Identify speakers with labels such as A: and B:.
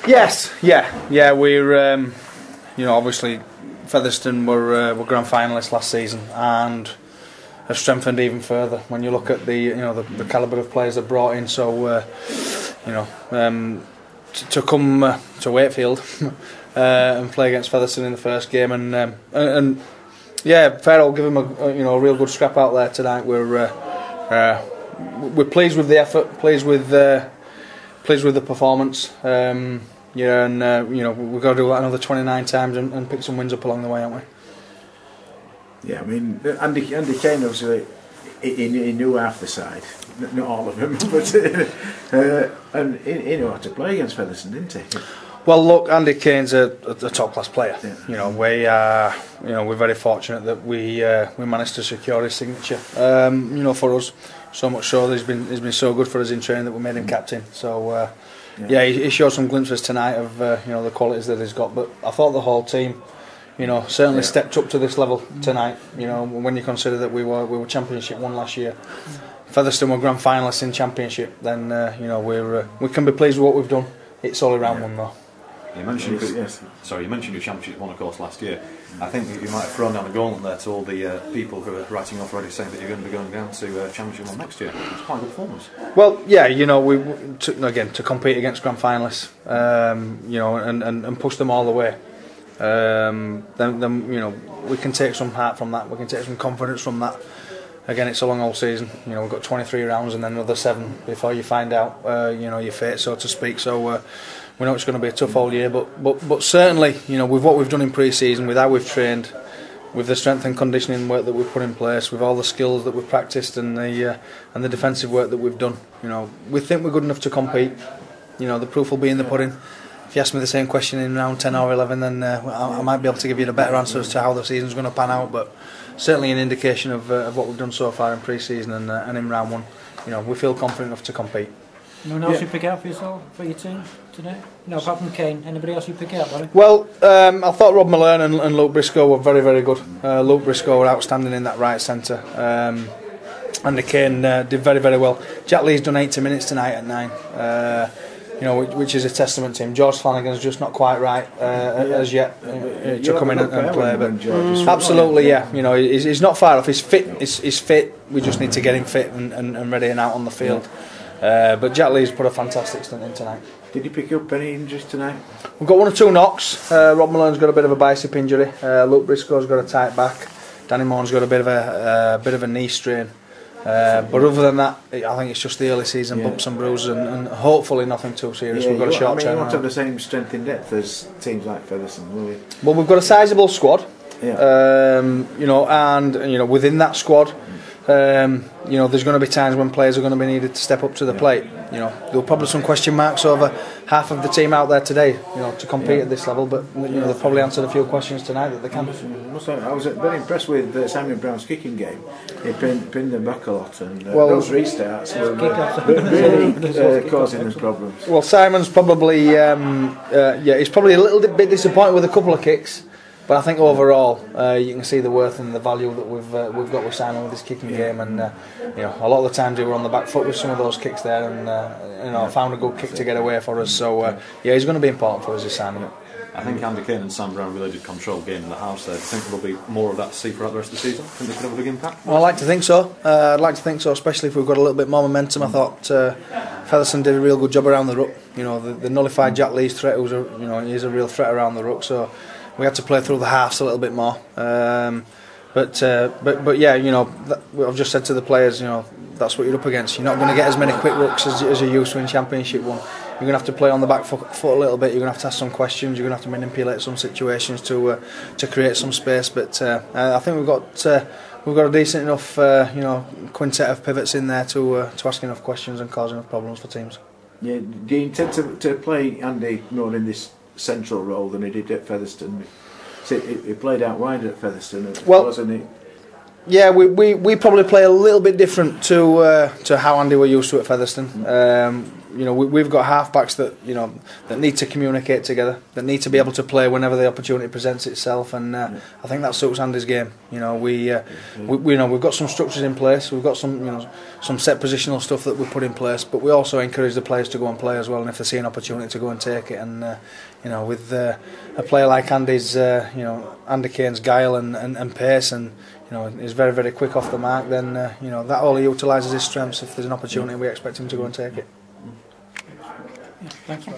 A: Yes, yeah. We're obviously Featherstone were grand finalists last season and have strengthened even further when you look at the the calibre of players they've brought in. So to come to Wakefield and play against Featherstone in the first game and yeah, fair. I'll give them a real good scrap out there tonight. We're pleased with the effort, pleased with the performance. Yeah, and we've got to do that another 29 times and pick some wins up along the way, haven't we?
B: Yeah, I mean, Andy Kane obviously he knew half the side, not all of them, but and he knew how to play against Featherstone, didn't he?
A: Well, look, Andy Kane's a top class player.
B: Yeah.
A: We're very fortunate that we managed to secure his signature. For us, so much so that he's been so good for us in training that we made him captain. So. Yeah, he showed some glimpses tonight of the qualities that he's got. But I thought the whole team, certainly stepped up to this level tonight. When you consider that we were Championship 1 last year, Featherstone were grand finalists in Championship. Then we can be pleased with what we've done. It's only round 1 though.
C: You mentioned you mentioned your Championship 1, of course, last year. I think you might have thrown down the gauntlet there to all the people who are writing off already, saying that you're going to be going down to Championship 1 next year. It's quite a good performance.
A: Well, yeah, to compete against grand finalists, and push them all the way. Then we can take some heart from that. We can take some confidence from that. Again, it's a long old season. We've got 23 rounds and then another 7 before you find out your fate, so to speak. So. We know it's going to be a tough whole year, but certainly, with what we've done in pre-season, with how we've trained, with the strength and conditioning work that we've put in place, with all the skills that we've practiced and the defensive work that we've done, we think we're good enough to compete. The proof will be in the pudding. If you ask me the same question in round 10 or 11, then I might be able to give you a better answer as to how the season's going to pan out. But certainly an indication of what we've done so far in pre-season and in round 1, we feel confident enough to compete.
D: Anyone else you pick out for your team today? No, apart from Kane. Anybody else you pick out, Barry?
A: Well, I thought Rob Malone and Luke Briscoe were very, very good. Luke Briscoe were outstanding in that right centre. Andy Kane did very, very well. Jack Lee's done 80 minutes tonight at 9. Which is a testament to him. George Flanagan's just not quite right as yet to come in and play. But absolutely, yeah. He's not far off. He's fit. He's fit. We just need to get him fit and ready and out on the field. But Jack Lee's put a fantastic stint in tonight.
B: Did you pick up any injuries tonight?
A: We've got 1 or 2 knocks. Rob Malone's got a bit of a bicep injury. Luke Briscoe's got a tight back. Danny Moan's got a bit of a knee strain. But other than that, I think it's just the early season bumps and bruises, and hopefully nothing too serious. We've got a short term.
B: You won't have the same strength in depth as teams like Featherstone, will we?
A: Well, we've got a sizable squad.
B: Yeah.
A: And within that squad. There's going to be times when players are going to be needed to step up to the plate. There'll probably some question marks over half of the team out there today, to compete at this level. But they've probably answered a few questions tonight that they can.
B: I was very impressed with Simon Brown's kicking game. He pinned them back a lot, and those restarts were really causing them problems.
A: Well, Simon's probably he's probably a little bit disappointed with a couple of kicks. But I think overall, you can see the worth and the value that we've got with Simon with his kicking game, and a lot of the times he were on the back foot with some of those kicks there, and found a good kick to get away for us. So he's going to be important for us this Simon.
C: I think Andy Kane and Sam Brown really did control game in the house there. Do you think there'll be more of that to see throughout the rest of the season? Think they could have a big impact?
A: Well, I'd like to think so. I'd like to think so, especially if we've got a little bit more momentum. I thought Featherstone did a real good job around the ruck. The nullified Jack Lee's threat, who's he's a real threat around the ruck. So. We had to play through the halves a little bit more, but yeah, I've just said to the players, that's what you're up against. You're not going to get as many quick rucks as you used to in Championship 1. You're going to have to play on the back foot a little bit. You're going to have to ask some questions. You're going to have to manipulate some situations to create some space. But I think we've got a decent enough quintet of pivots in there to ask enough questions and cause enough problems for teams.
B: Yeah, do you intend to play Andy more in this central role than he did at Featherstone? So he played out wide at Featherstone, wasn't he?
A: Yeah, we probably play a little bit different to how Andy were used to at Featherstone. you know, we've got halfbacks that, you know, that need to communicate together, that need to be able to play whenever the opportunity presents itself, and I think that suits Andy's game. You know, we know we've got some structures in place, we've got some, you know, some set positional stuff that we put in place, but we also encourage the players to go and play as well, and if they see an opportunity to go and take it. And you know, with a player like Andy's, you know, Andy Kane's guile and pace, and you know, he's very, very quick off the mark, then you know, that all he utilises his strengths. If there's an opportunity, we expect him to go and take it.
D: Thank you.